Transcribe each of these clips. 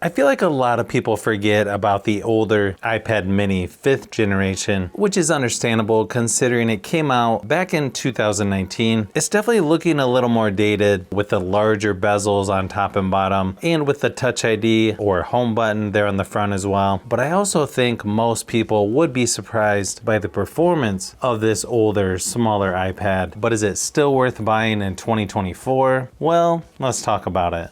I feel like a lot of people forget about the older iPad mini 5th generation, which is understandable considering it came out back in 2019. It's definitely looking a little more dated with the larger bezels on top and bottom and with the Touch ID or home button there on the front as well. But I also think most people would be surprised by the performance of this older, smaller iPad. But is it still worth buying in 2024? Well, let's talk about it.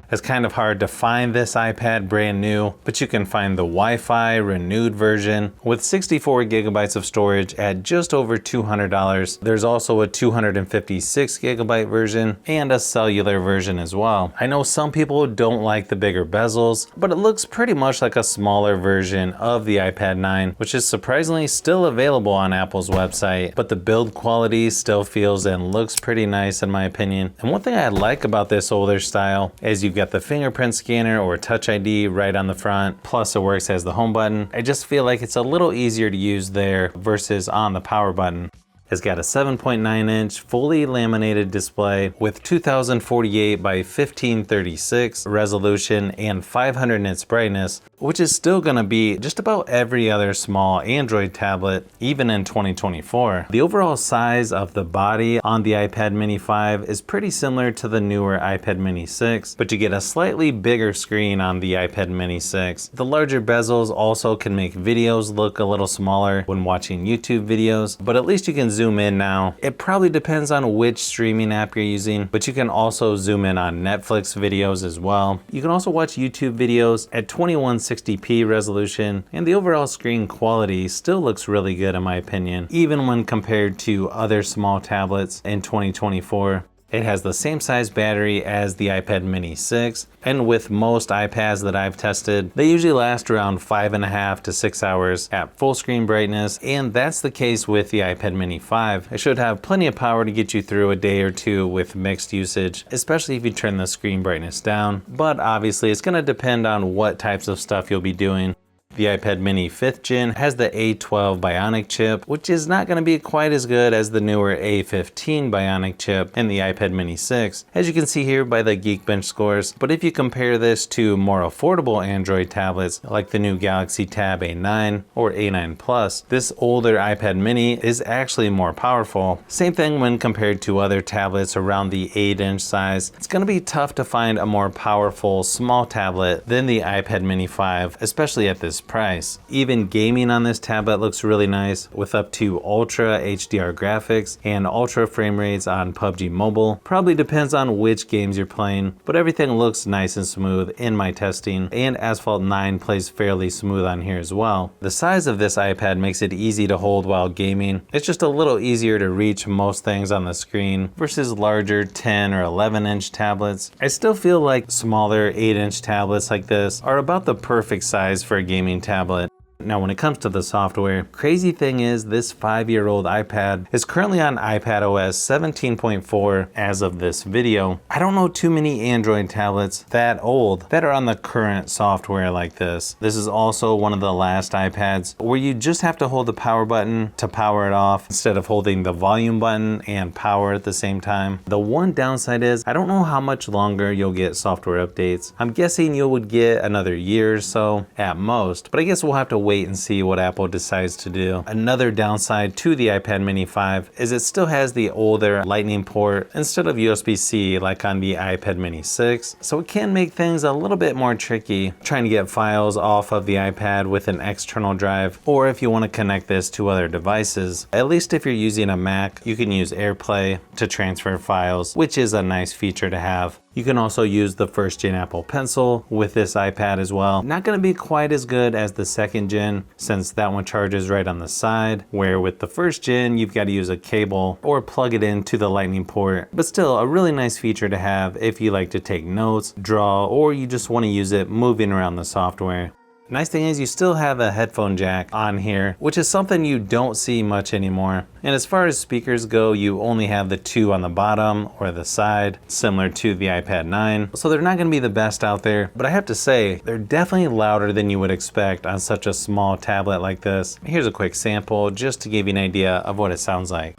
It's kind of hard to find this iPad brand new, but you can find the Wi-Fi renewed version with 64 gigabytes of storage at just over $200. There's also a 256 gigabyte version and a cellular version as well. I know some people don't like the bigger bezels, but it looks pretty much like a smaller version of the iPad 9, which is surprisingly still available on Apple's website, but the build quality still feels and looks pretty nice in my opinion. And one thing I like about this older style is you got the fingerprint scanner or Touch ID right on the front, plus it works as the home button. I just feel like it's a little easier to use there versus on the power button. It's got a 7.9 inch fully laminated display with 2048 by 1536 resolution and 500 nits brightness, which is still going to be just about every other small Android tablet, even in 2024. The overall size of the body on the iPad mini 5 is pretty similar to the newer iPad mini 6, but you get a slightly bigger screen on the iPad mini 6. The larger bezels also can make videos look a little smaller when watching YouTube videos, but at least you can zoom in now. It probably depends on which streaming app you're using, but you can also zoom in on Netflix videos as well. You can also watch YouTube videos at 2160p resolution, and the overall screen quality still looks really good in my opinion, even when compared to other small tablets in 2024. It has the same size battery as the iPad mini 6, and with most iPads that I've tested, they usually last around 5.5 to 6 hours at full screen brightness, and that's the case with the iPad mini 5. It should have plenty of power to get you through a day or two with mixed usage, especially if you turn the screen brightness down, but obviously it's going to depend on what types of stuff you'll be doing. The iPad mini 5th gen has the A12 Bionic chip, which is not going to be quite as good as the newer A15 Bionic chip in the iPad mini 6, as you can see here by the Geekbench scores. But if you compare this to more affordable Android tablets like the new Galaxy Tab A9 or A9 Plus, this older iPad mini is actually more powerful. Same thing when compared to other tablets around the 8-inch size. It's going to be tough to find a more powerful small tablet than the iPad mini 5, especially at this price. Even gaming on this tablet looks really nice with up to Ultra HDR graphics and ultra frame rates on PUBG Mobile. Probably depends on which games you're playing, but everything looks nice and smooth in my testing, and Asphalt 9 plays fairly smooth on here as well. The size of this iPad makes it easy to hold while gaming. It's just a little easier to reach most things on the screen versus larger 10 or 11-inch tablets. I still feel like smaller 8-inch tablets like this are about the perfect size for a gaming tablet. Now when it comes to the software, crazy thing is this 5-year-old iPad is currently on iPadOS 17.4 as of this video. I don't know too many Android tablets that old that are on the current software like this. This is also one of the last iPads where you just have to hold the power button to power it off instead of holding the volume button and power at the same time. The one downside is I don't know how much longer you'll get software updates. I'm guessing you would get another year or so at most, but I guess we'll have to wait and see what Apple decides to do. Another downside to the iPad mini 5 is it still has the older Lightning port instead of USB-C like on the iPad mini 6, so it can make things a little bit more tricky trying to get files off of the iPad with an external drive, or if you want to connect this to other devices. At least if you're using a Mac, you can use AirPlay to transfer files, which is a nice feature to have. You can also use the 1st gen Apple Pencil with this iPad as well. Not going to be quite as good as the 2nd gen since that one charges right on the side, where with the 1st gen you've got to use a cable or plug it into the Lightning port, but still a really nice feature to have if you like to take notes, draw, or you just want to use it moving around the software. Nice thing is you still have a headphone jack on here, which is something you don't see much anymore. And as far as speakers go, you only have the 2 on the bottom or the side, similar to the iPad 9. So they're not going to be the best out there, but I have to say, they're definitely louder than you would expect on such a small tablet like this. Here's a quick sample just to give you an idea of what it sounds like.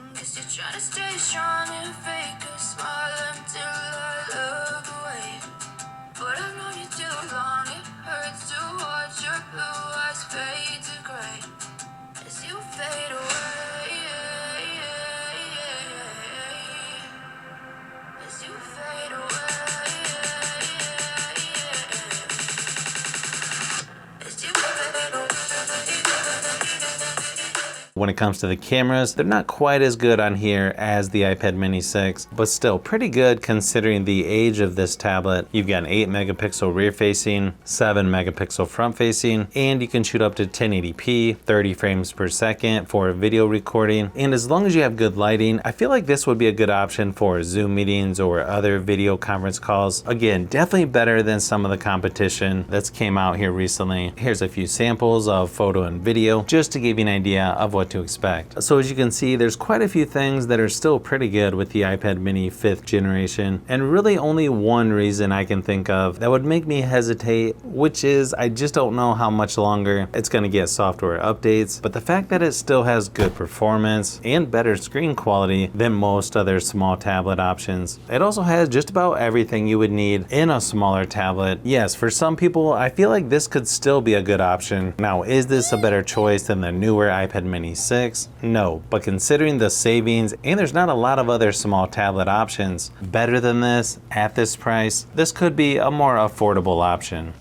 When it comes to the cameras, they're not quite as good on here as the iPad mini 6, but still pretty good considering the age of this tablet. You've got an 8 megapixel rear facing, 7 megapixel front facing, and you can shoot up to 1080p, 30 frames per second for video recording. And as long as you have good lighting, I feel like this would be a good option for Zoom meetings or other video conference calls. Again, definitely better than some of the competition that's came out here recently. Here's a few samples of photo and video just to give you an idea of what to expect. So as you can see, there's quite a few things that are still pretty good with the iPad mini 5th generation, and really only one reason I can think of that would make me hesitate, which is I just don't know how much longer it's going to get software updates. But the fact that it still has good performance and better screen quality than most other small tablet options. It also has just about everything you would need in a smaller tablet. Yes, for some people, I feel like this could still be a good option. Now, is this a better choice than the newer iPad mini 6? No, but considering the savings, and there's not a lot of other small tablet options better than this at this price, this could be a more affordable option.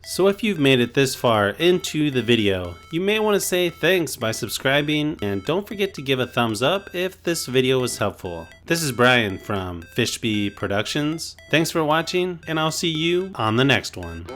So if you've made it this far into the video, you may want to say thanks by subscribing, and don't forget to give a thumbs up if this video was helpful. This is Brian from Fishbee Productions. Thanks for watching, and I'll see you on the next one.